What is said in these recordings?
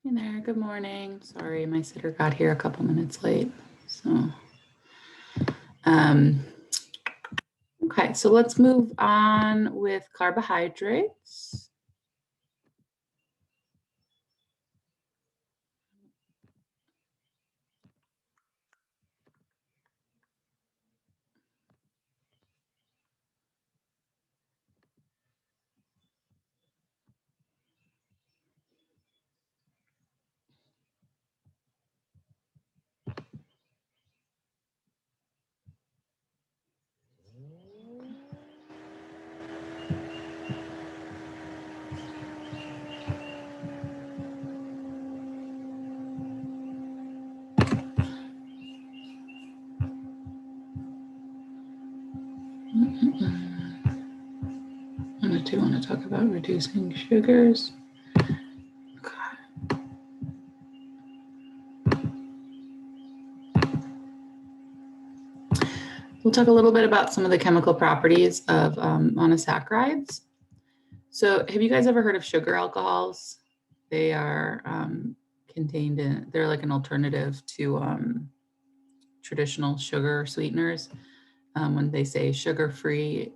Hey there, good morning. Sorry, my sitter got here a couple minutes late. So, um, okay, so let's move on with carbohydrates. I do want to talk about reducing sugars. We'll talk a little bit about some of the chemical properties of monosaccharides. So have you guys ever heard of sugar alcohols? They are contained in, they're like an alternative to traditional sugar sweeteners. When they say sugar-free,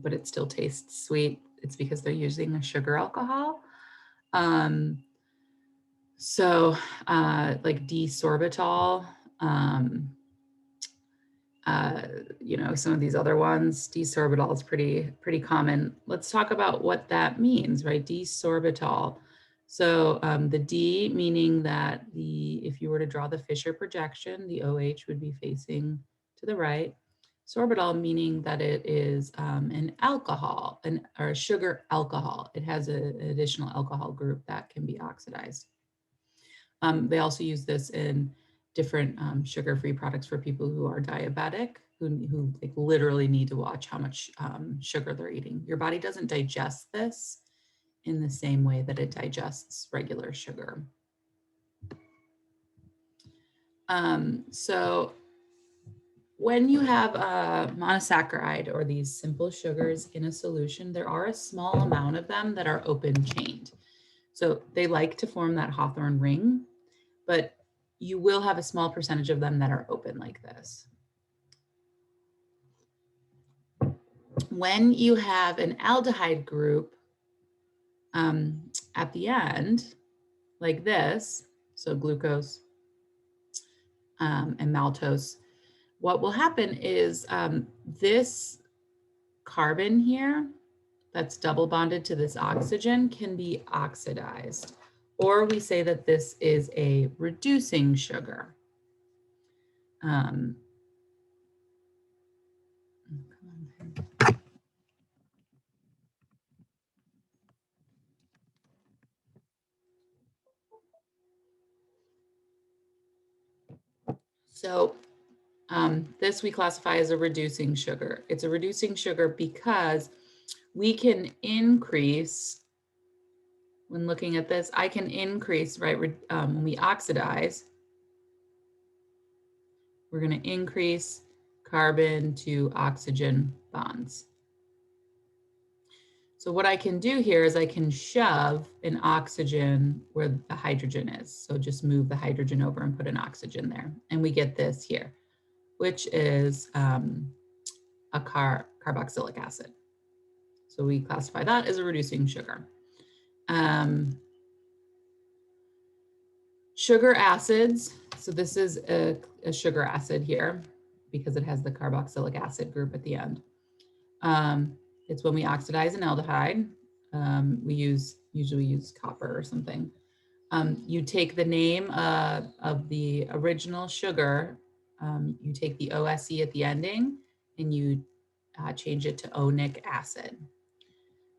but it still tastes sweet, it's because they're using a sugar alcohol. Like D-sorbitol, some of these other ones, D-sorbitol is pretty common. Let's talk about what that means, right? D-sorbitol. So the D meaning that if you were to draw the Fisher projection, the OH would be facing to the right. Sorbitol meaning that it is an alcohol, or a sugar alcohol. It has an additional alcohol group that can be oxidized. They also use this in different sugar-free products for people who are diabetic, who like literally need to watch how much sugar they're eating. Your body doesn't digest this in the same way that it digests regular sugar. So when you have a monosaccharide or these simple sugars in a solution, there are a small amount of them that are open chained. So they like to form that Hawthorne ring, but you will have a small percentage of them that are open like this. When you have an aldehyde group at the end, like this, so glucose and maltose, what will happen is this carbon here that's double bonded to this oxygen can be oxidized, or we say that this is a reducing sugar. So this we classify as a reducing sugar. It's a reducing sugar because we can increase, when looking at this, I can increase, right, when we oxidize, we're going to increase carbon to oxygen bonds. So what I can do here is I can shove an oxygen where the hydrogen is. So just move the hydrogen over and put an oxygen there. And we get this here, which is a carboxylic acid. So we classify that as a reducing sugar. Sugar acids. So this is a sugar acid here because it has the carboxylic acid group at the end. It's when we oxidize an aldehyde. We usually use copper or something. You take the name of the original sugar, you take the OSE at the ending, and you change it to onic acid.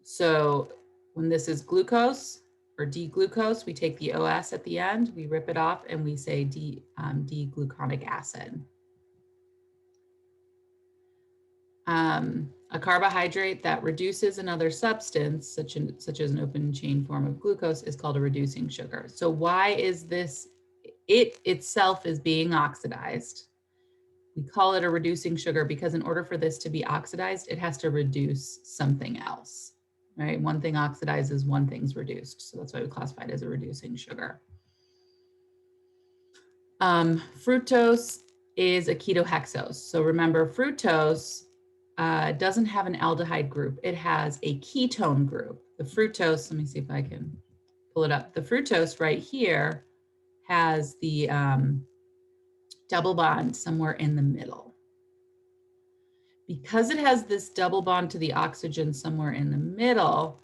So when this is glucose or D-glucose, we take the OS at the end, we rip it off, and we say D-gluconic acid. A carbohydrate that reduces another substance, such as an open chain form of glucose, is called a reducing sugar. So why is this? It itself is being oxidized. We call it a reducing sugar because in order for this to be oxidized, it has to reduce something else, right? One thing oxidizes, one thing's reduced. So that's why we classify it as a reducing sugar. Fructose is a ketohexose. So remember, fructose doesn't have an aldehyde group. It has a ketone group. The fructose, let me see if I can pull it up. The fructose right here has the double bond somewhere in the middle. Because it has this double bond to the oxygen somewhere in the middle,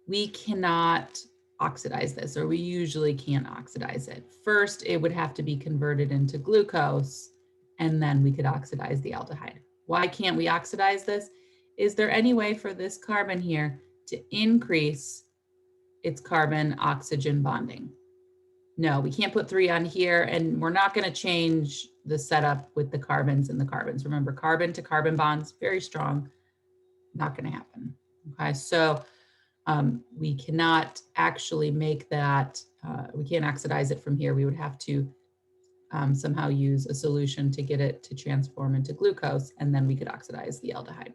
we cannot oxidize this, or we usually can't oxidize it. First, it would have to be converted into glucose, and then we could oxidize the aldehyde. Why can't we oxidize this? Is there any way for this carbon here to increase its carbon-oxygen bonding? No, we can't put 3 on here, and we're not going to change the setup with the carbons and the carbons. Remember, carbon to carbon bonds, very strong, not going to happen. Okay, so we cannot actually make that, we can't oxidize it from here. We would have to somehow use a solution to get it to transform into glucose, and then we could oxidize the aldehyde.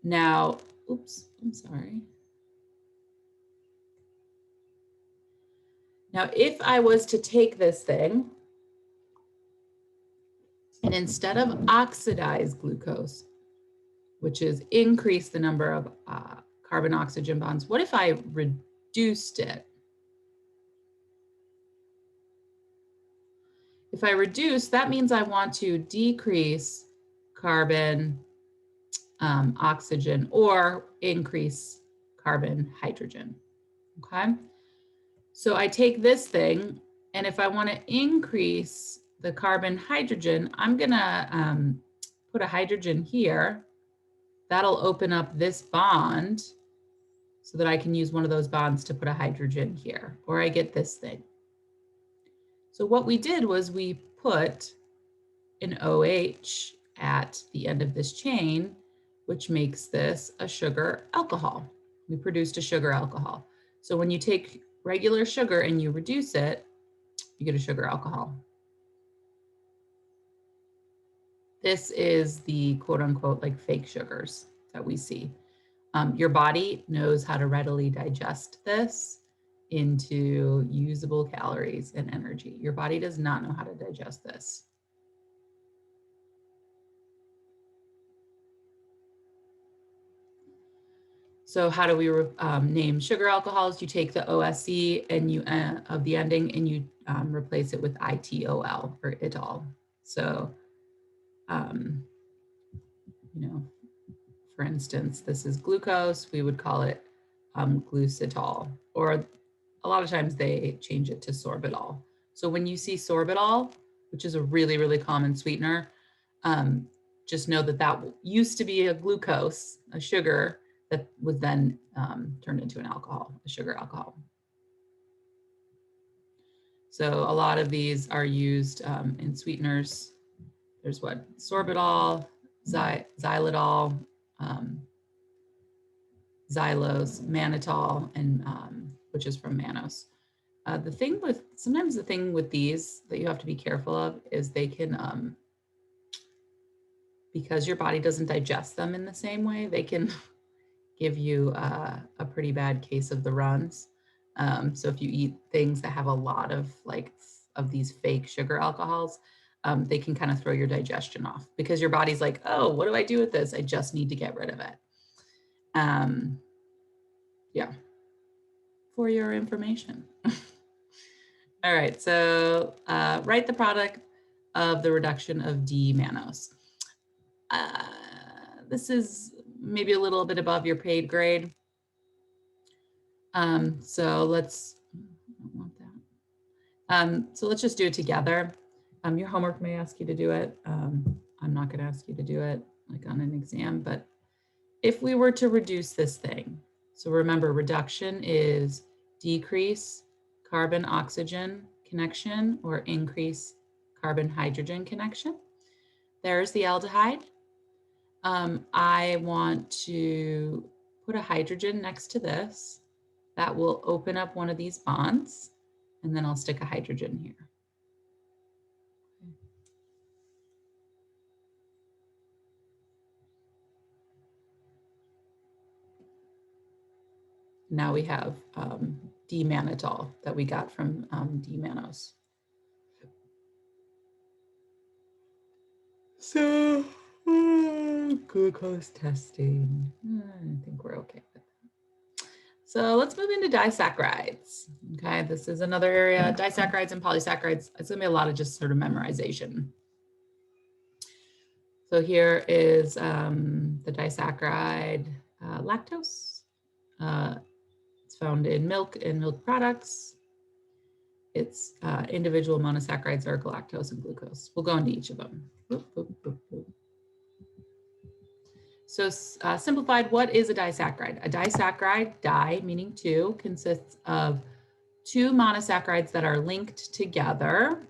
Now, oops, I'm sorry. Now, if I was to take this thing and instead of oxidize glucose, which is increase the number of carbon-oxygen bonds, what if I reduced it? If I reduce, that means I want to decrease carbon, oxygen, or increase carbon, hydrogen, okay? So I take this thing, and if I want to increase the carbon, hydrogen, I'm gonna put a hydrogen here. That'll open up this bond so that I can use one of those bonds to put a hydrogen here, or I get this thing. So what we did was we put an OH at the end of this chain, which makes this a sugar alcohol. We produced a sugar alcohol. So when you take regular sugar and you reduce it, you get a sugar alcohol. This is the quote unquote like fake sugars that we see. Your body knows how to readily digest this into usable calories and energy. Your body does not know how to digest this. So how do we name sugar alcohols? You take the OSC and you of the ending and you replace it with ITOL or itol. So, you know, for instance, this is glucose. We would call it glucitol, or a lot of times they change it to sorbitol. So when you see sorbitol, which is a really, really common sweetener, just know that that used to be a glucose, a sugar, that was then turned into an alcohol, a sugar alcohol. So a lot of these are used in sweeteners. There's what, sorbitol, xylitol, xylose, mannitol, and which is from mannose. Sometimes the thing with these that you have to be careful of is they can, because your body doesn't digest them in the same way, they can give you a pretty bad case of the runs. So if you eat things that have a lot of these fake sugar alcohols, they can kind of throw your digestion off because your body's like, oh, what do I do with this? I just need to get rid of it. Yeah, for your information. All right, so write the product of the reduction of D-mannose. This is maybe a little bit above your paid grade. So let's, I don't want that. So let's just do it together. Your homework may ask you to do it. I'm not gonna ask you to do it like on an exam, but if we were to reduce this thing, so remember reduction is decrease carbon-oxygen connection or increase carbon-hydrogen connection. There's the aldehyde. I want to put a hydrogen next to this. That will open up one of these bonds, and then I'll stick a hydrogen here. Now we have D-mannitol that we got from D-mannose. So glucose testing, I think we're okay with that. So let's move into disaccharides. Okay, this is another area, disaccharides and polysaccharides. It's gonna be a lot of just sort of memorization. So here is the disaccharide lactose. It's found in milk and milk products. Its individual monosaccharides are galactose and glucose. We'll go into each of them. So simplified, what is a disaccharide? A disaccharide, di meaning two, consists of two monosaccharides that are linked together.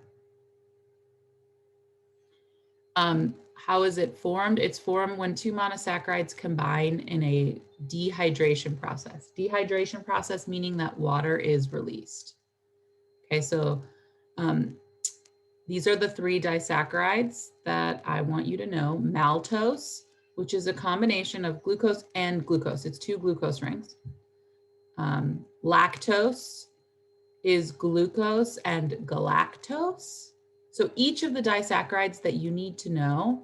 How is it formed? It's formed when two monosaccharides combine in a dehydration process. Dehydration process meaning that water is released. Okay, so these are the three disaccharides that I want you to know. Maltose, which is a combination of glucose and glucose. It's two glucose rings. Lactose is glucose and galactose. So each of the disaccharides that you need to know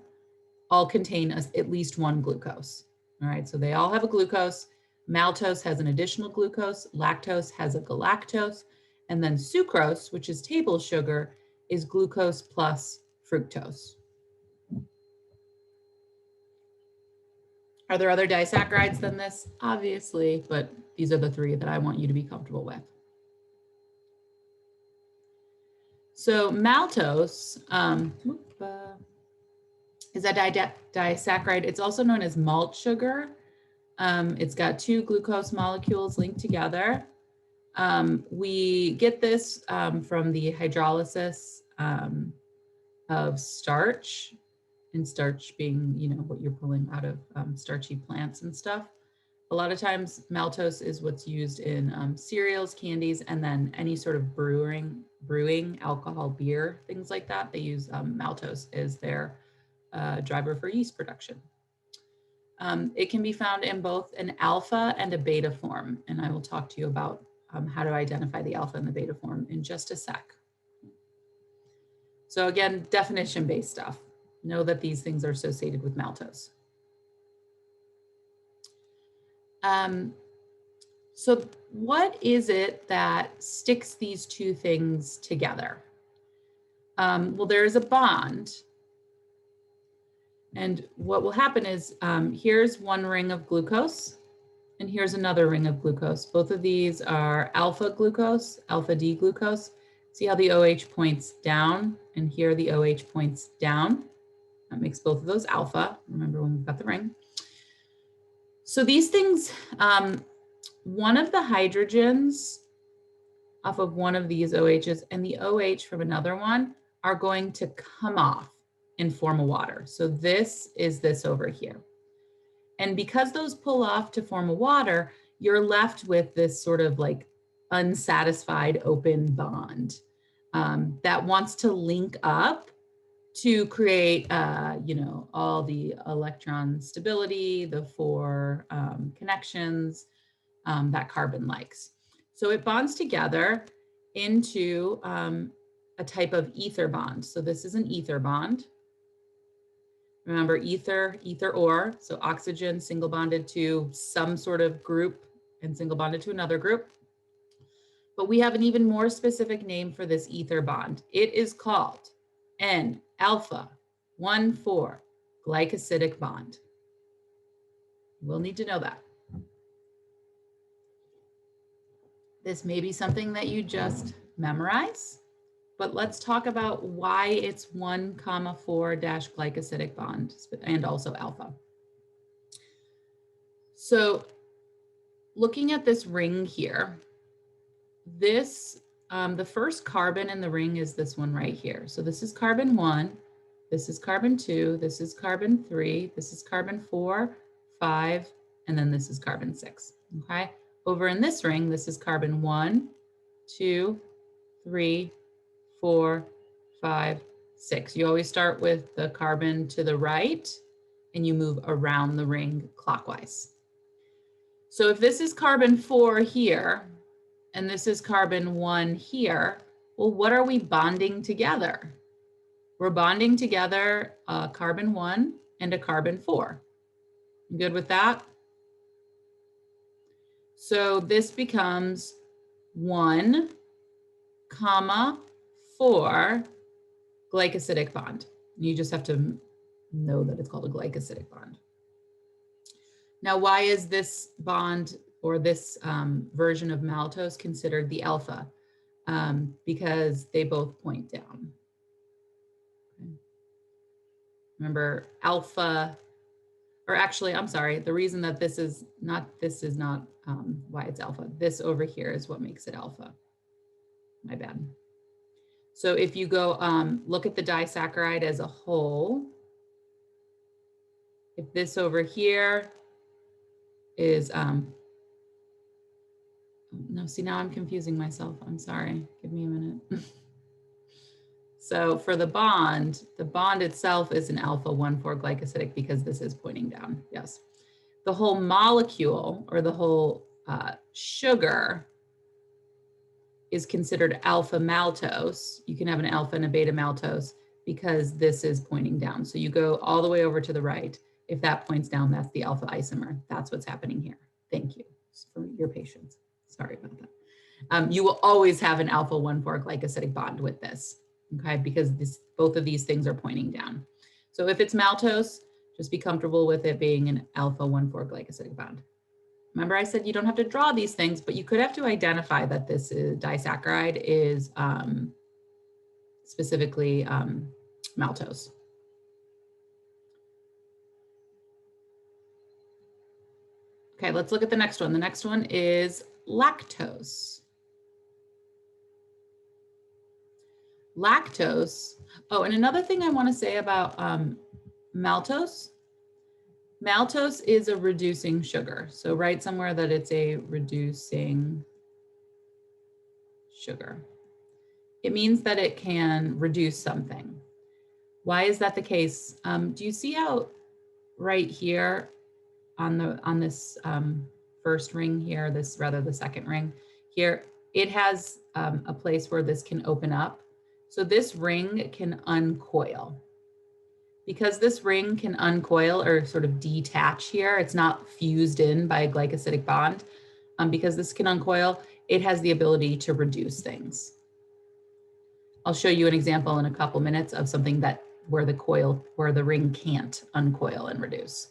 all contain at least one glucose. All right, so they all have a glucose. Maltose has an additional glucose. Lactose has a galactose. And then sucrose, which is table sugar, is glucose plus fructose. Are there other disaccharides than this? Obviously, but these are the three that I want you to be comfortable with. So maltose is a disaccharide. It's also known as malt sugar. It's got two glucose molecules linked together. We get this from the hydrolysis of starch, and starch being, you know, what you're pulling out of starchy plants and stuff. A lot of times maltose is what's used in cereals, candies, and then any sort of brewing, alcohol, beer, things like that. They use maltose as their driver for yeast production. It can be found in both an alpha and a beta form, and I will talk to you about how to identify the alpha and the beta form in just a sec. So again, definition-based stuff. Know that these things are associated with maltose. So what is it that sticks these two things together? Well, there is a bond. And what will happen is here's one ring of glucose and here's another ring of glucose. Both of these are alpha glucose, alpha D glucose. See how the OH points down, and here the OH points down. That makes both of those alpha. Remember when we've got the ring. So these things, one of the hydrogens off of one of these OHs and the OH from another one are going to come off and form a water. So this is this over here. And because those pull off to form a water, you're left with this sort of like unsatisfied open bond that wants to link up to create, you know, all the electron stability, the four connections that carbon likes. So it bonds together into a type of ether bond. So this is an ether bond. Remember ether, ether-or, so oxygen single bonded to some sort of group and single bonded to another group. But we have an even more specific name for this ether bond. It is called N-alpha 1,4 glycosidic bond. We'll need to know that. This may be something that you just memorize, but let's talk about why it's 1,4- glycosidic bond and also alpha. So looking at this ring here, this, the first carbon in the ring is this one right here. So this is carbon 1, this is carbon 2, this is carbon 3, this is carbon 4, 5, and then this is carbon 6, okay? Over in this ring, this is carbon 1, 2, 3, 4, 5, 6. You always start with the carbon to the right and you move around the ring clockwise. So if this is carbon 4 here, and this is carbon 1 here, well, what are we bonding together? We're bonding together a carbon 1 and a carbon 4. You good with that? So this becomes 1, 4 glycosidic bond. You just have to know that it's called a glycosidic bond. Now, why is this bond or this version of maltose considered the alpha? Because they both point down. Okay. Remember, alpha, or actually, I'm sorry, the reason that this is not why it's alpha. This over here is what makes it alpha. My bad. So if you go look at the disaccharide as a whole, if this over here is, no, see, now I'm confusing myself. I'm sorry, give me a minute. So for the bond itself is an alpha 1,4 glycosidic because this is pointing down, yes. The whole molecule or the whole sugar is considered alpha maltose. You can have an alpha and a beta maltose because this is pointing down. So you go all the way over to the right. If that points down, that's the alpha isomer. That's what's happening here. Thank you for your patience. Sorry about that. You will always have an alpha 1,4 glycosidic bond with this, okay? Because both of these things are pointing down. So if it's maltose, just be comfortable with it being an alpha 1,4 glycosidic bond. Remember I said you don't have to draw these things, but you could have to identify that this disaccharide is specifically maltose. Okay, let's look at the next one. The next one is lactose. Lactose, oh, and another thing I want to say about maltose. Maltose is a reducing sugar. So write somewhere that it's a reducing sugar. It means that it can reduce something. Why is that the case? Do you see how right here on this first ring here, the second ring here, it has a place where this can open up. So this ring can uncoil. Because this ring can uncoil or sort of detach here, it's not fused in by a glycosidic bond. Because this can uncoil, it has the ability to reduce things. I'll show you an example in a couple minutes of something where the ring can't uncoil and reduce.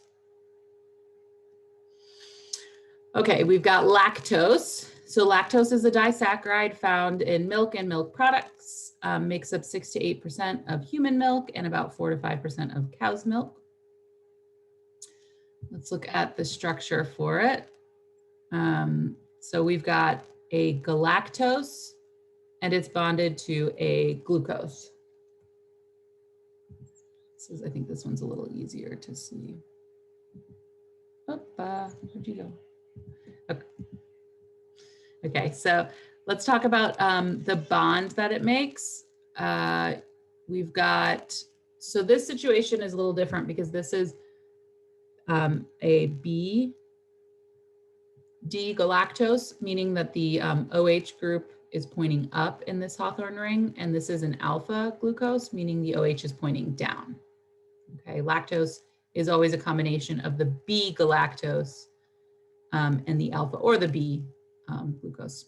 Okay, we've got lactose. So lactose is a disaccharide found in milk and milk products, makes up 6 to 8% of human milk and about 4 to 5% of cow's milk. Let's look at the structure for it. So we've got a galactose and it's bonded to a glucose. I think this one's a little easier to see. Where'd you go? Okay, so let's talk about the bond that it makes. We've got, so this situation is a little different because this is a B D-galactose, meaning that the OH group is pointing up in this Hawthorne ring, and this is an alpha glucose, meaning the OH is pointing down. Okay, lactose is always a combination of the B-galactose and the alpha or the B glucose.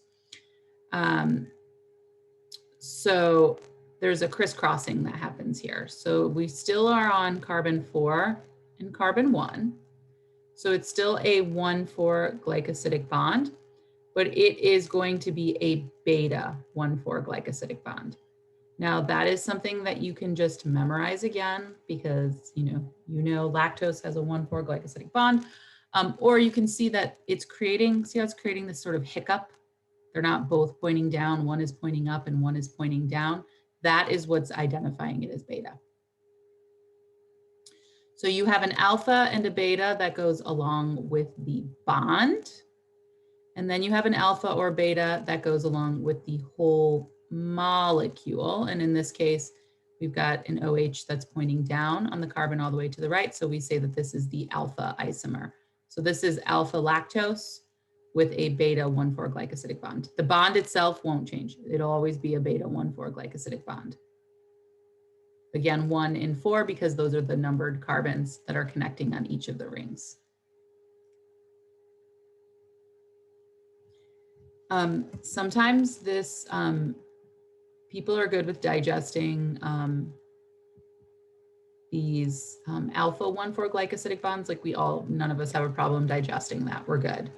So there's a crisscrossing that happens here. So we still are on carbon 4 and carbon 1. So it's still a 1,4 glycosidic bond, but it is going to be a beta 1,4 glycosidic bond. Now that is something that you can just memorize again because you know lactose has a 1,4 glycosidic bond, or you can see that it's creating, see how it's creating this sort of hiccup? They're not both pointing down, one is pointing up and one is pointing down. That is what's identifying it as beta. So you have an alpha and a beta that goes along with the bond. And then you have an alpha or beta that goes along with the whole molecule. And in this case, we've got an OH that's pointing down on the carbon all the way to the right. So we say that this is the alpha isomer. So this is alpha lactose with a beta 1,4 glycosidic bond. The bond itself won't change. It'll always be a beta 1,4 glycosidic bond. Again, 1 in 4 because those are the numbered carbons that are connecting on each of the rings. Sometimes this, people are good with digesting these alpha 1,4 glycosidic bonds. Like none of us have a problem digesting that. We're good.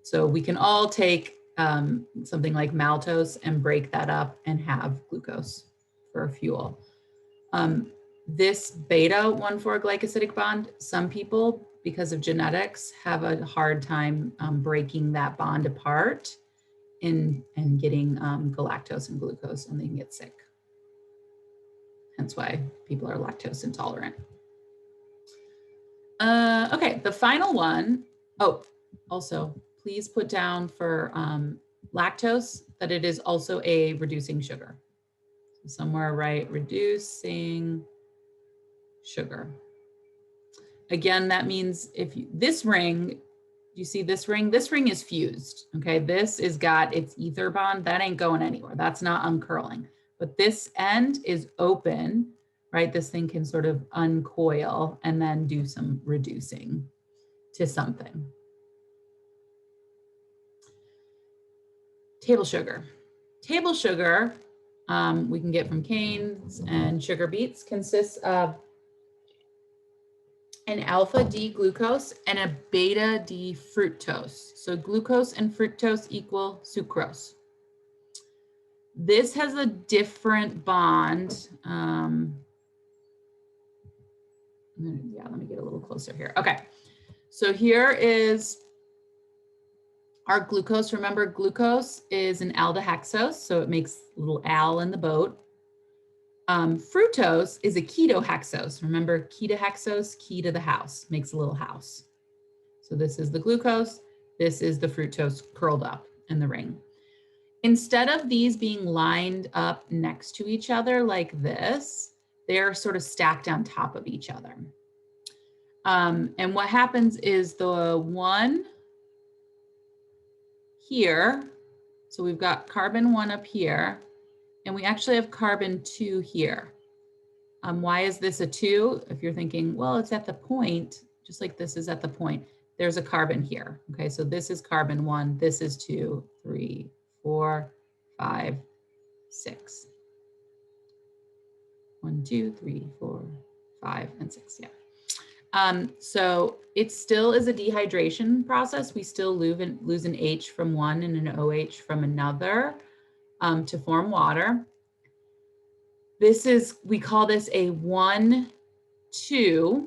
So we can all take something like maltose and break that up and have glucose for fuel. This beta 1,4 glycosidic bond, some people, because of genetics, have a hard time breaking that bond apart and getting galactose and glucose, and they can get sick. Hence why people are lactose intolerant. Okay, the final one. Oh, also, please put down for lactose that it is also a reducing sugar. So somewhere right, reducing sugar. Again, that means if this ring, you see this ring? This ring is fused, okay? This is got its ether bond. That ain't going anywhere. That's not uncurling. But this end is open, right? This thing can sort of uncoil and then do some reducing to something. Table sugar. Table sugar, we can get from canes and sugar beets, consists of an alpha D glucose and a beta D fructose. So glucose and fructose equal sucrose. This has a different bond. Yeah, let me get a little closer here. Okay, so here is our glucose. Remember, glucose is an aldehexose, so it makes a little al in the boat. Fructose is a ketohexose. Remember, ketohexose, key to the house, makes a little house. So this is the glucose, this is the fructose curled up in the ring. Instead of these being lined up next to each other like this, they're sort of stacked on top of each other. And what happens is the one here, so we've got carbon 1 up here, and we actually have carbon 2 here. Why is this a 2? If you're thinking, well, it's at the point, just like this is at the point, there's a carbon here. Okay, so this is carbon 1, this is 2, 3, 4, 5, 6. 1, 2, 3, 4, 5, and 6, yeah. So it still is a dehydration process. We still lose an H from one and an OH from another to form water. This is, we call this a 1,2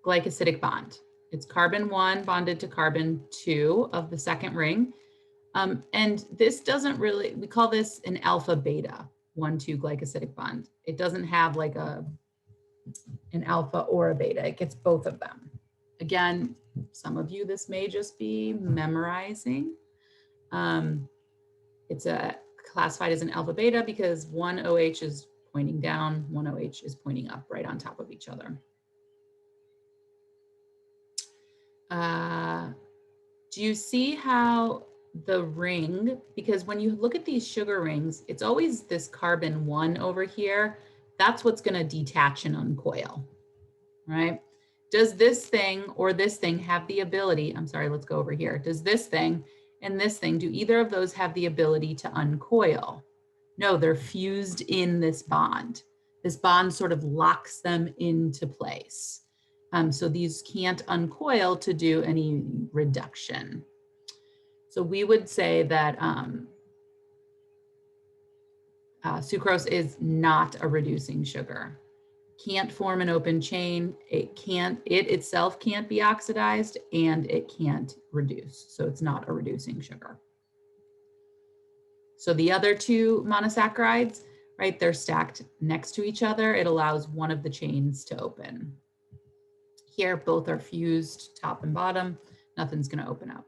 glycosidic bond. It's carbon 1 bonded to carbon 2 of the second ring. And this doesn't really, we call this an alpha beta 1,2 glycosidic bond. It doesn't have like an alpha or a beta. It gets both of them. Again, some of you, this may just be memorizing. It's classified as an alpha beta because one OH is pointing down, one OH is pointing up right on top of each other. Do you see how the ring, because when you look at these sugar rings, it's always this carbon 1 over here. That's what's going to detach and uncoil, right? Does this thing or this thing have the ability, I'm sorry, let's go over here. Does this thing and this thing, do either of those have the ability to uncoil? No, they're fused in this bond. This bond sort of locks them into place. So these can't uncoil to do any reduction. So we would say that sucrose is not a reducing sugar. Can't form an open chain. It itself can't be oxidized, and it can't reduce. So it's not a reducing sugar. So the other two monosaccharides, right, they're stacked next to each other. It allows one of the chains to open. Here, both are fused top and bottom. Nothing's going to open up.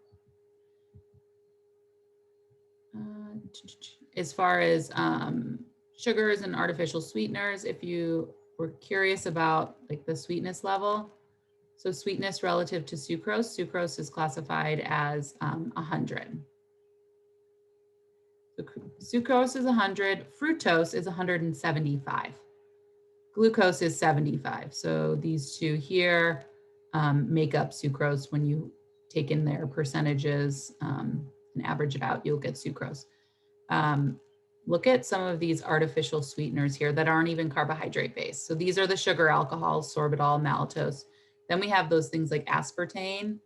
As far as sugars and artificial sweeteners, if you were curious about like the sweetness level, So sweetness relative to sucrose. Sucrose is classified as 100. So sucrose is 100, fructose is 175. Glucose is 75. So these two here make up sucrose. When you take in their percentages and average it out, you'll get sucrose. Look at some of these artificial sweeteners here that aren't even carbohydrate based. So these are the sugar alcohols, sorbitol, maltose. Then we have those things like aspartame.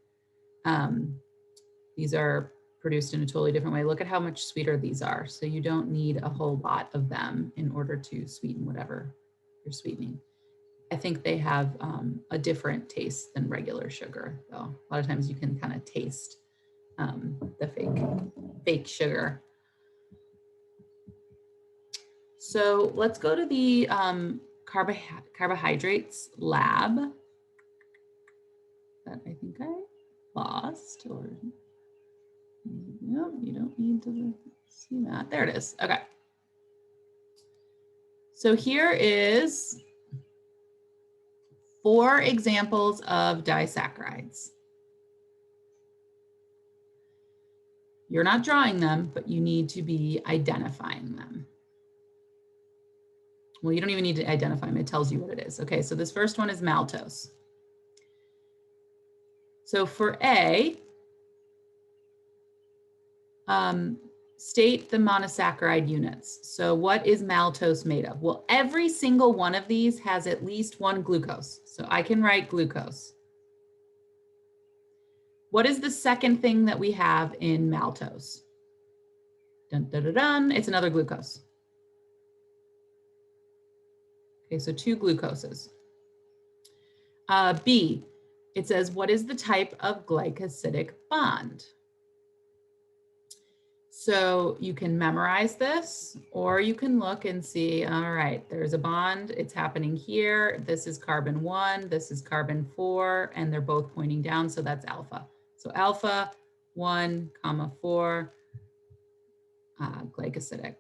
These are produced in a totally different way. Look at how much sweeter these are. So you don't need a whole lot of them in order to sweeten whatever you're sweetening. I think they have a different taste than regular sugar, though. A lot of times you can kind of taste the fake sugar. So let's go to the carbohydrates lab that I think I lost, or no, you don't need to see that. There it is. Okay. So here is 4 examples of disaccharides. You're not drawing them, but you need to be identifying them. Well, you don't even need to identify them. It tells you what it is. Okay, so this first one is maltose. So for A, state the monosaccharide units. So what is maltose made of? Well, every single one of these has at least one glucose. So I can write glucose. What is the second thing that we have in maltose? Dun, dun, dun, dun. It's another glucose. Okay, so 2 glucoses. B, it says, what is the type of glycosidic bond? So you can memorize this, or you can look and see, all right, there's a bond, it's happening here. This is carbon 1, this is carbon 4, and they're both pointing down, so that's alpha. So alpha 1, 4, glycosidic.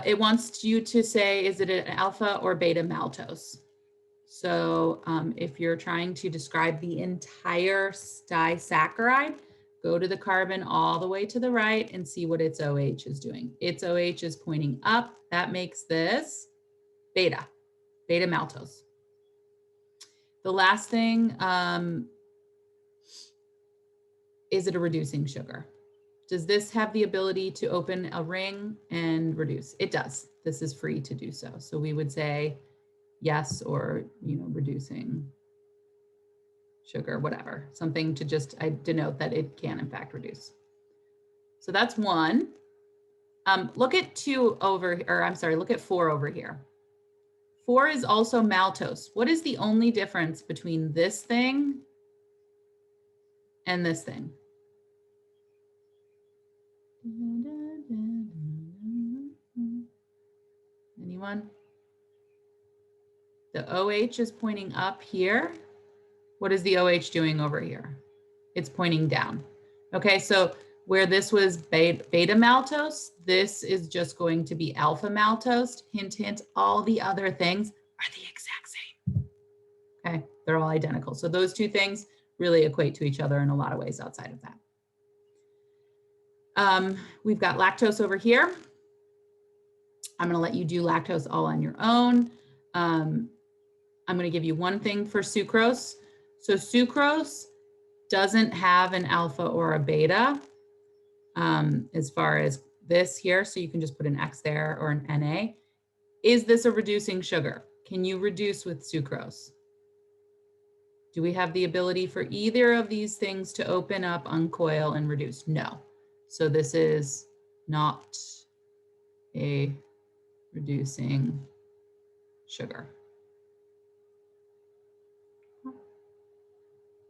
It wants you to say, is it an alpha or beta maltose? So if you're trying to describe the entire disaccharide, go to the carbon all the way to the right and see what its OH is doing. Its OH is pointing up. That makes this beta maltose. The last thing, is it a reducing sugar? Does this have the ability to open a ring and reduce? It does. This is free to do so. So we would say yes, or, reducing sugar, whatever, something to just denote that it can in fact reduce. So that's 1. Look at 2 over, or I'm sorry, look at 4 over here. 4 is also maltose. What is the only difference between this thing and this thing? Anyone? The OH is pointing up here. What is the OH doing over here? It's pointing down. Okay, so where this was beta maltose, this is just going to be alpha maltose. Hint, hint, all the other things are the exact same. Okay, they're all identical. So those 2 things really equate to each other in a lot of ways outside of that. We've got lactose over here. I'm going to let you do lactose all on your own. I'm going to give you one thing for sucrose. So sucrose doesn't have an alpha or a beta as far as this here. So you can just put an X there or an Na. Is this a reducing sugar? Can you reduce with sucrose? Do we have the ability for either of these things to open up, uncoil, and reduce? No. So this is not a reducing sugar.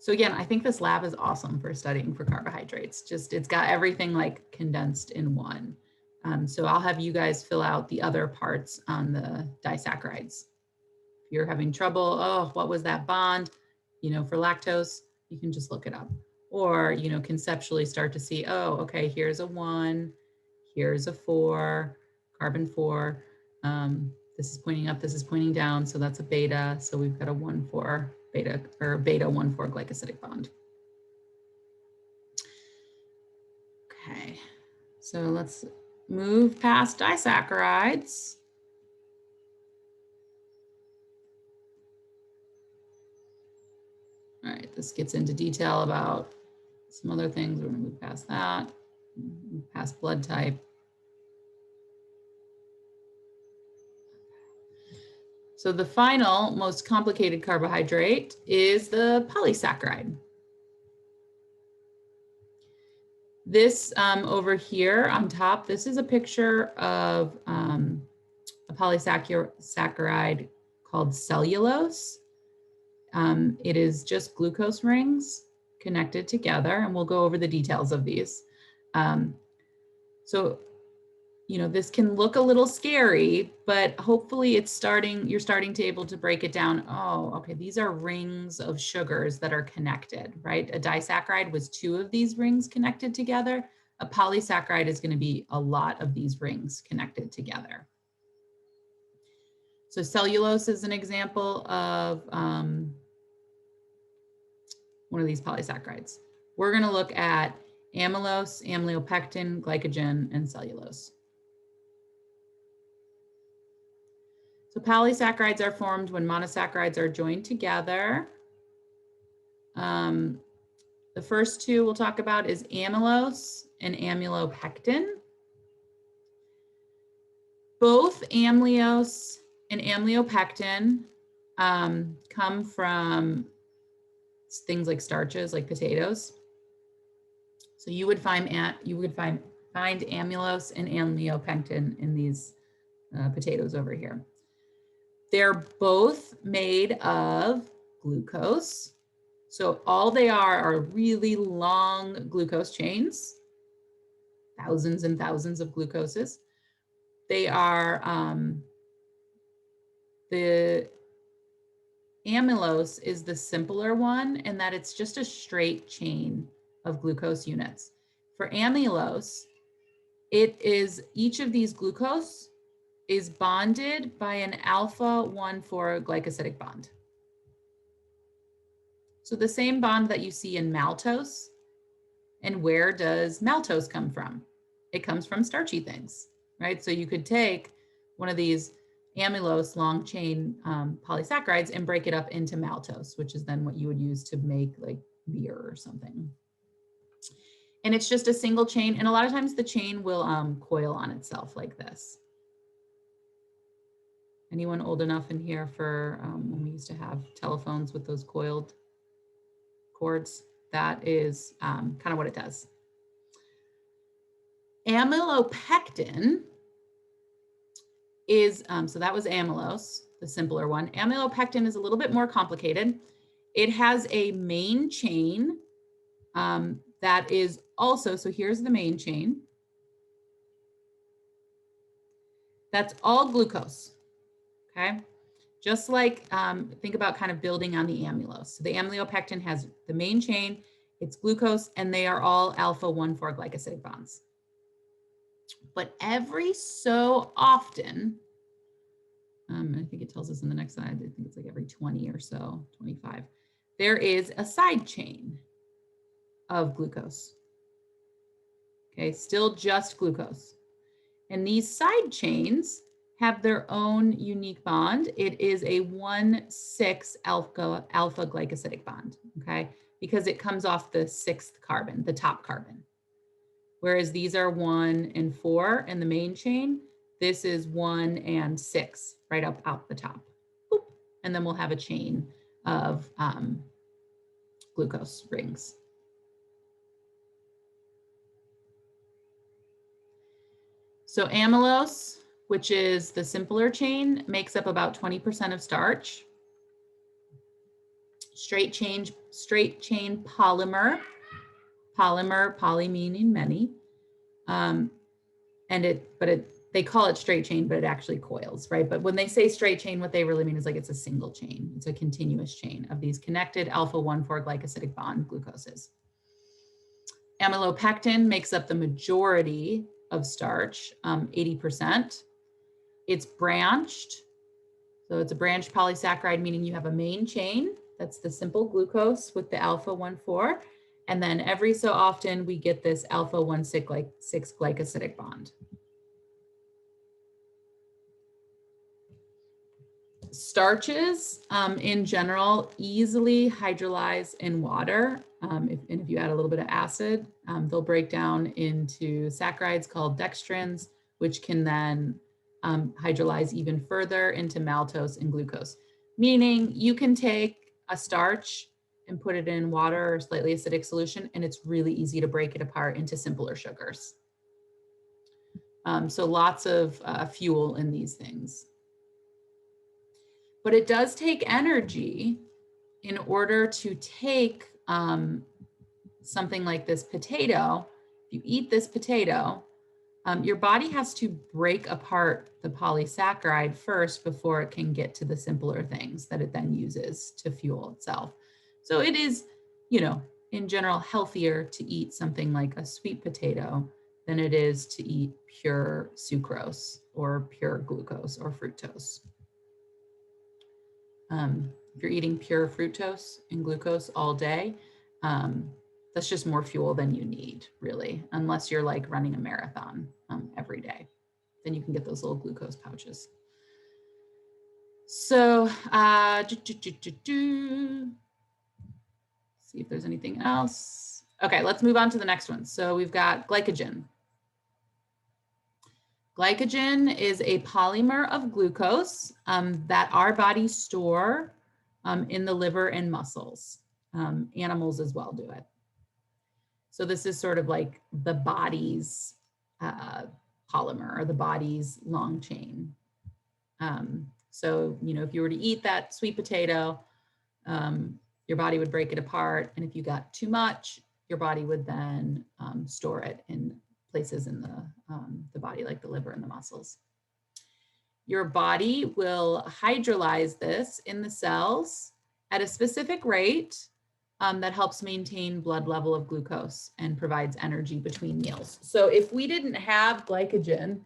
So again, I think this lab is awesome for studying for carbohydrates. Just, it's got everything like condensed in one. So I'll have you guys fill out the other parts on the disaccharides. If you're having trouble, oh, what was that bond? For lactose, you can just look it up. Or, conceptually start to see, oh, okay, here's a 1, Here's a 4, carbon 4. This is pointing up, this is pointing down, so that's a beta. So we've got a 1,4 beta, or beta 1,4 glycosidic bond. Okay, so let's move past disaccharides. All right, this gets into detail about some other things. We're gonna move past that, move past blood type. So the final, most complicated carbohydrate is the polysaccharide. This over here on top, this is a picture of a polysaccharide called cellulose. It is just glucose rings connected together, and we'll go over the details of these. So, you know, this can look a little scary, but hopefully you're starting to able to break it down. Oh, okay, these are rings of sugars that are connected, right? A disaccharide was 2 of these rings connected together. A polysaccharide is going to be a lot of these rings connected together. So cellulose is an example of one of these polysaccharides. We're going to look at amylose, amylopectin, glycogen, and cellulose. So polysaccharides are formed when monosaccharides are joined together. The first 2 we'll talk about is amylose and amylopectin. Both amylose and amylopectin come from things like starches, like potatoes. So you would find amylose and amylopectin in these potatoes over here. They're both made of glucose. So all they are really long glucose chains, thousands and thousands of glucoses. They are, the amylose is the simpler one in that it's just a straight chain of glucose units. For amylose, it is each of these glucose is bonded by an alpha 1,4 glycosidic bond. So the same bond that you see in maltose. And where does maltose come from? It comes from starchy things, right? So you could take one of these amylose long chain polysaccharides and break it up into maltose, which is then what you would use to make like beer or something. And it's just a single chain. And a lot of times the chain will coil on itself like this. Anyone old enough in here for when we used to have telephones with those coiled cords? That is kind of what it does. Amylopectin is, so that was amylose, the simpler one. Amylopectin is a little bit more complicated. It has a main chain that is also, so here's the main chain. That's all glucose, okay? Just like, think about kind of building on the amylose. So the amylopectin has the main chain, it's glucose, and they are all alpha 1,4 glycosidic bonds. But every so often, I think it tells us in the next slide, I think it's like every 20 or so, 25, there is a side chain of glucose. Okay, still just glucose. And these side chains have their own unique bond. It is a 1,6 alpha glycosidic bond, okay? Because it comes off the 6th carbon, the top carbon. Whereas these are 1 and 4 in the main chain, this is 1 and 6 right up the top. Boop. And then we'll have a chain of glucose rings. So amylose, which is the simpler chain, makes up about 20% of starch. Straight chain polymer, poly meaning many. They call it straight chain, but it actually coils, right? But when they say straight chain, what they really mean is like it's a single chain. It's a continuous chain of these connected alpha 1,4 glycosidic bond glucoses. Amylopectin makes up the majority of starch, 80%. It's branched. So it's a branched polysaccharide, meaning you have a main chain. That's the simple glucose with the alpha-1,4. And then every so often we get this alpha-1,6 glycosidic bond. Starches in general easily hydrolyze in water. If you add a little bit of acid, they'll break down into saccharides called dextrins, which can then hydrolyze even further into maltose and glucose. Meaning you can take a starch and put it in water or slightly acidic solution, and it's really easy to break it apart into simpler sugars. So lots of fuel in these things. But it does take energy in order to take something like this potato. If you eat this potato, your body has to break apart the polysaccharide first before it can get to the simpler things that it then uses to fuel itself. So it is, you know, in general, healthier to eat something like a sweet potato than it is to eat pure sucrose or pure glucose or fructose. If you're eating pure fructose and glucose all day, that's just more fuel than you need, really, unless you're like running a marathon every day. Then you can get those little glucose pouches. So, see if there's anything else. Okay, let's move on to the next one. So we've got glycogen. Glycogen is a polymer of glucose that our bodies store in the liver and muscles. Animals as well do it. So this is sort of like the body's polymer or the body's long chain. So, you know, if you were to eat that sweet potato, your body would break it apart. And if you got too much, your body would then store it in places in the body, like the liver and the muscles. Your body will hydrolyze this in the cells at a specific rate that helps maintain blood level of glucose and provides energy between meals. So if we didn't have glycogen,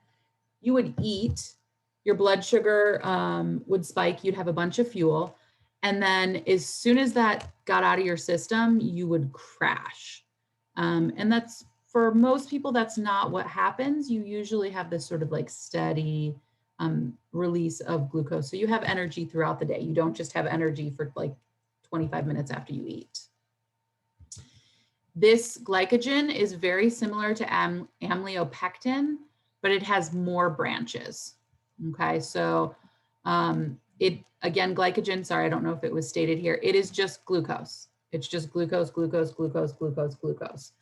you would eat, your blood sugar would spike, you'd have a bunch of fuel. And then as soon as that got out of your system, you would crash. And that's, for most people, that's not what happens. You usually have this sort of like steady release of glucose. So you have energy throughout the day. You don't just have energy for like 25 minutes after you eat. This glycogen is very similar to amylopectin, but it has more branches. Okay, so again, glycogen, sorry, I don't know if it was stated here, it is just glucose. It's just glucose, glucose, glucose, glucose, glucose.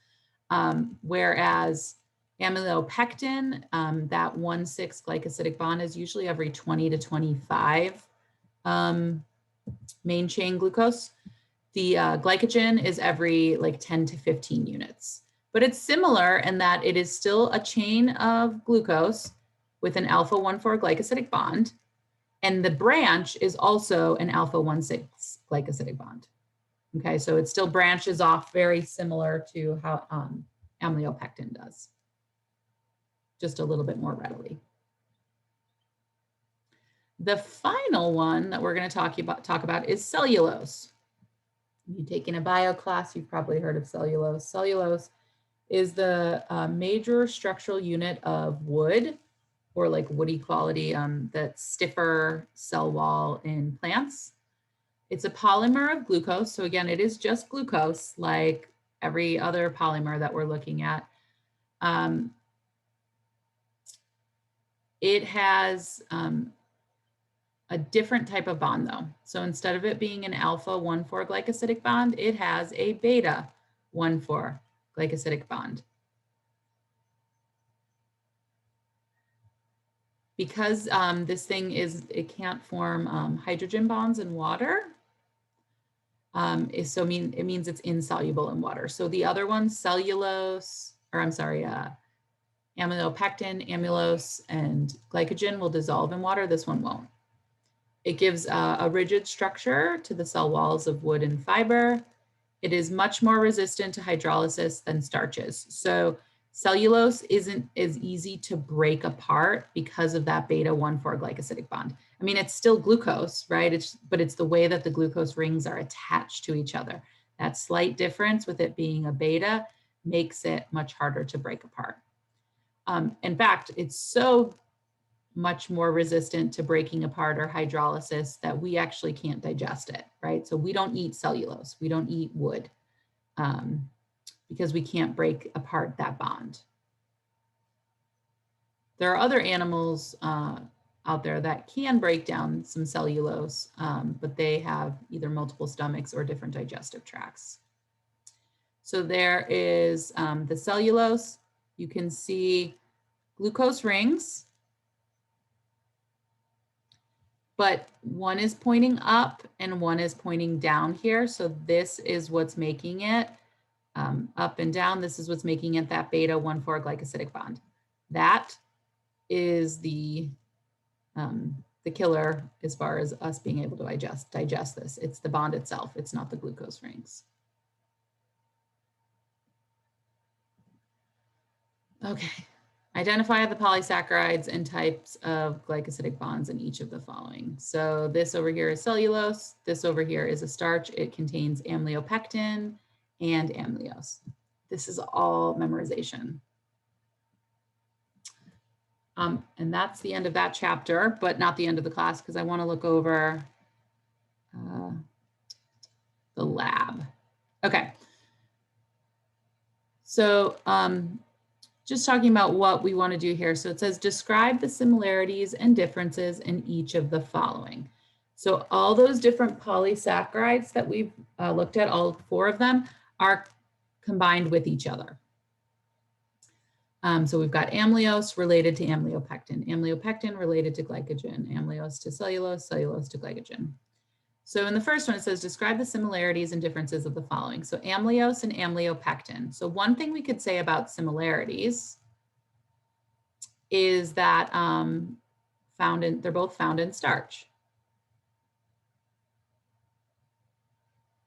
Whereas amylopectin, that 1,6 glycosidic bond is usually every 20 to 25 main chain glucose. The glycogen is every like 10 to 15 units. But it's similar in that it is still a chain of glucose with an alpha-1,4 glycosidic bond. And the branch is also an alpha-1,6 glycosidic bond. Okay, so it still branches off very similar to how amylopectin does, just a little bit more readily. The final one that we're going to talk about is cellulose. If you've taken a bio class, you've probably heard of cellulose. Cellulose is the major structural unit of wood, or like woody quality, that stiffer cell wall in plants. It's a polymer of glucose. So again, it is just glucose, like every other polymer that we're looking at. It has a different type of bond though. So instead of it being an alpha-1,4 glycosidic bond, it has a beta-1,4 glycosidic bond. Because this thing it can't form hydrogen bonds in water, it means it's insoluble in water. So the other ones, amylopectin, amylose, and glycogen will dissolve in water. This one won't. It gives a rigid structure to the cell walls of wood and fiber. It is much more resistant to hydrolysis than starches. So Cellulose isn't as easy to break apart because of that beta 1,4 glycosidic bond. I mean, it's still glucose, right? But it's the way that the glucose rings are attached to each other. That slight difference with it being a beta makes it much harder to break apart. In fact, it's so much more resistant to breaking apart or hydrolysis that we actually can't digest it, right? So we don't eat cellulose, we don't eat wood because we can't break apart that bond. There are other animals out there that can break down some cellulose, but they have either multiple stomachs or different digestive tracts. So there is the cellulose. You can see glucose rings, but one is pointing up and one is pointing down here. So this is what's making it up and down. This is what's making it that beta 1,4 glycosidic bond. That is the killer as far as us being able to digest this. It's the bond itself. It's not the glucose rings. Okay. Identify the polysaccharides and types of glycosidic bonds in each of the following. So this over here is cellulose. This over here is a starch. It contains amylopectin and amylose. This is all memorization. And that's the end of that chapter, but not the end of the class because I want to look over the lab. Okay. So just talking about what we want to do here. So it says, describe the similarities and differences in each of the following. So all those different polysaccharides that we've looked at, all 4 of them, are combined with each other. So we've got amylose related to amylopectin, amylopectin related to glycogen, amylose to cellulose, cellulose to glycogen. So in the first one, it says, describe the similarities and differences of the following. So amylose and amylopectin. So one thing we could say about similarities is that they're both found in starch.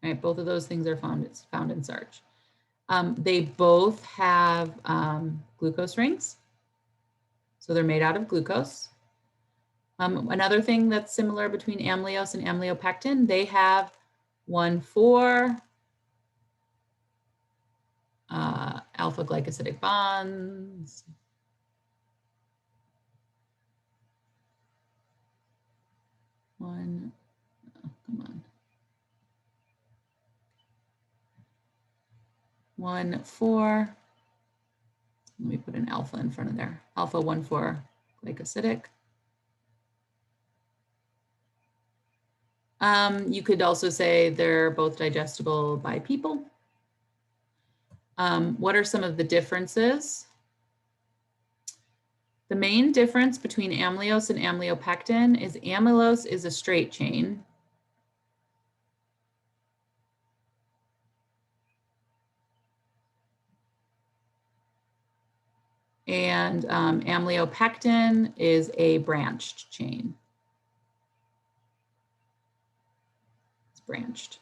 Right, both of those things are found in starch. They both have glucose rings. So they're made out of glucose. Another thing that's similar between amylose and amylopectin, they have 1,4 alpha glycosidic bonds. Come on. 1,4. Let me put an alpha in front of there. Alpha 1,4 glycosidic. You could also say they're both digestible by people. What are some of the differences? The main difference between amylose and amylopectin is amylose is a straight chain. And amylopectin is a branched chain. It's branched.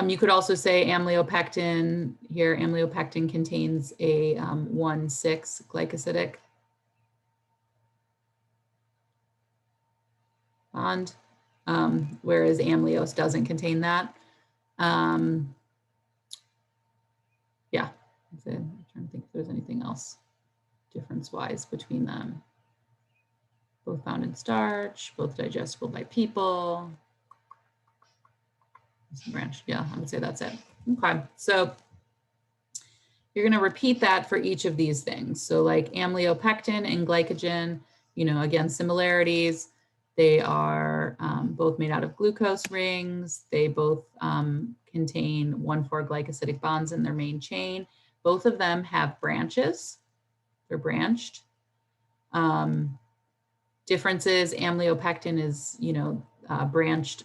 You could also say amylopectin here. Amylopectin contains a 1,6 glycosidic bond, whereas amylose doesn't contain that. Yeah, I'm trying to think if there's anything else difference-wise between them. Both found in starch, both digestible by people. Branch, yeah, I would say that's it. Okay, so you're going to repeat that for each of these things. So like amylopectin and glycogen, you know, again, similarities. They are both made out of glucose rings. They both contain 1,4 glycosidic bonds in their main chain. Both of them have branches. They're branched. Differences, amylopectin is, you know, branched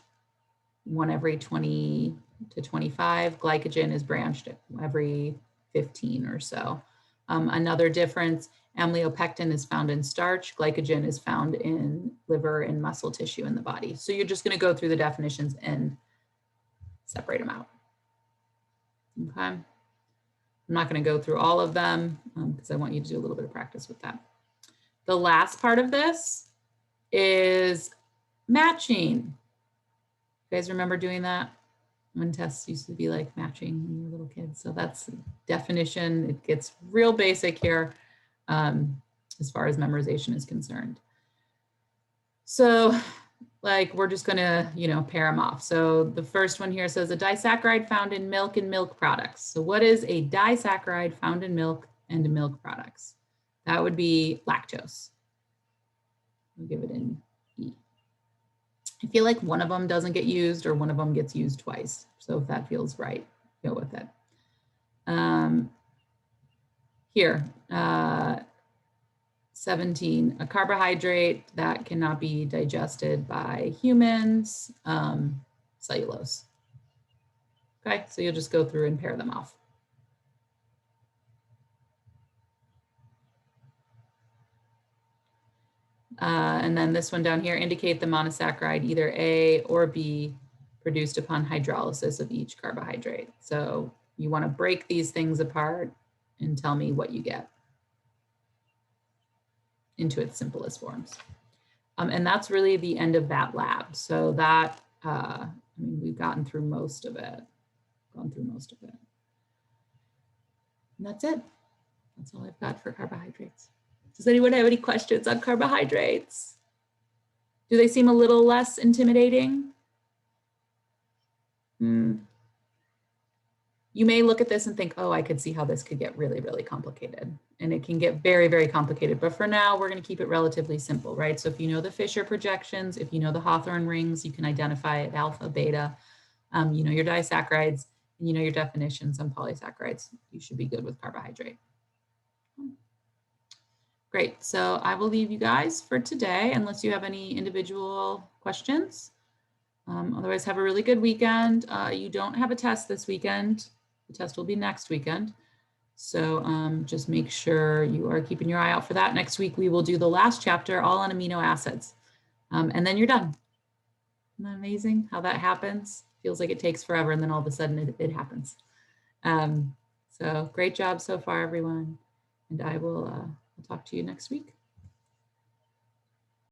1 every 20 to 25. Glycogen is branched every 15 or so. Another difference, amylopectin is found in starch. Glycogen is found in liver and muscle tissue in the body. So you're just going to go through the definitions and separate them out. Okay. I'm not going to go through all of them because I want you to do a little bit of practice with that. The last part of this is matching. You guys remember doing that? When tests used to be like matching when you were little kids. So that's definition. It gets real basic here as far as memorization is concerned. So like we're just gonna, pair them off. So the first one here says a disaccharide found in milk and milk products. So what is a disaccharide found in milk and milk products? That would be lactose. We'll give it an E. I feel like one of them doesn't get used or one of them gets used twice. So if that feels right, go with it. Here, 17, a carbohydrate that cannot be digested by humans, cellulose. Okay, so you'll just go through and pair them off. And then this one down here, indicate the monosaccharide, either A or B, produced upon hydrolysis of each carbohydrate. So you want to break these things apart and tell me what you get into its simplest forms. And that's really the end of that lab. So that, we've gotten through most of it, And that's it. That's all I've got for carbohydrates. Does anyone have any questions on carbohydrates? Do they seem a little less intimidating? You may look at this and think, oh, I could see how this could get really, really complicated. And it can get very, very complicated. But for now, we're going to keep it relatively simple, right? So if you know the Fisher projections, if you know the Hawthorne rings, you can identify it, alpha, beta, you know your disaccharides, and you know your definitions on polysaccharides. You should be good with carbohydrate. Great. So I will leave you guys for today, unless you have any individual questions. Otherwise, have a really good weekend. You don't have a test this weekend. The test will be next weekend. So just make sure you are keeping your eye out for that. Next week, we will do the last chapter, all on amino acids. And then you're done. Isn't that amazing how that happens? Feels like it takes forever, and then all of a sudden it happens. So great job so far, everyone. And I will talk to you next week.